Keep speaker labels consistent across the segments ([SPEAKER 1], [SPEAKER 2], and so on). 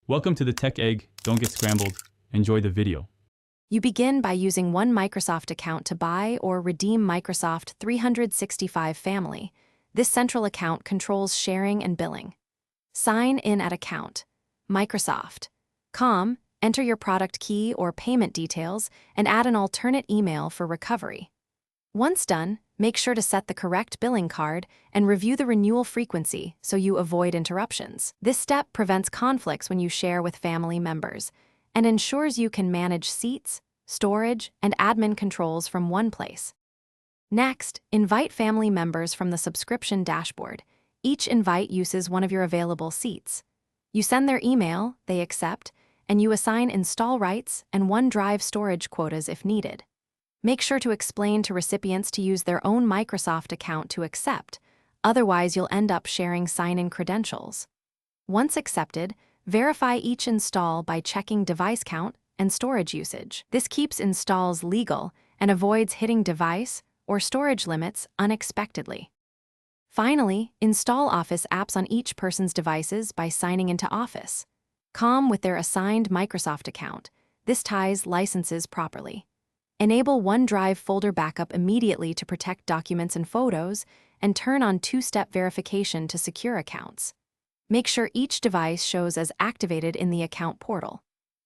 [SPEAKER 1] Welcome to the Tech Egg. Don't get scrambled. Enjoy the video.
[SPEAKER 2] You begin by using one Microsoft account to buy or redeem Microsoft 365 Family. This central account controls sharing and billing. Sign in at account. Microsoft.com, enter your product key or payment details, and add an alternate email for recovery. Once done, make sure to set the correct billing card and review the renewal frequency so you avoid interruptions. This step prevents conflicts when you share with family members and ensures you can manage seats, storage, and admin controls from one place. Next, invite family members from the subscription dashboard. Each invite uses one of your available seats. You send their email, they accept, and you assign install rights and OneDrive storage quotas if needed. Make sure to explain to recipients to use their own Microsoft account to accept, otherwise you'll end up sharing sign-in credentials. Once accepted, verify each install by checking device count and storage usage. This keeps installs legal and avoids hitting device or storage limits unexpectedly. Finally, install Office apps on each person's devices by signing into Office.com with their assigned Microsoft account. This ties licenses properly. Enable OneDrive folder backup immediately to protect documents and photos, and turn on two-step verification to secure accounts. Make sure each device shows as activated in the account portal.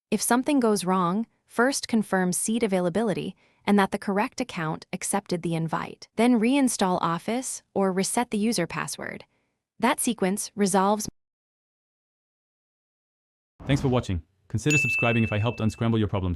[SPEAKER 2] If something goes wrong, first confirm seat availability and that the correct account accepted the invite. Then reinstall Office or reset the user password. That sequence resolves.
[SPEAKER 1] Thanks for watching. Consider subscribing if I helped unscramble your problems.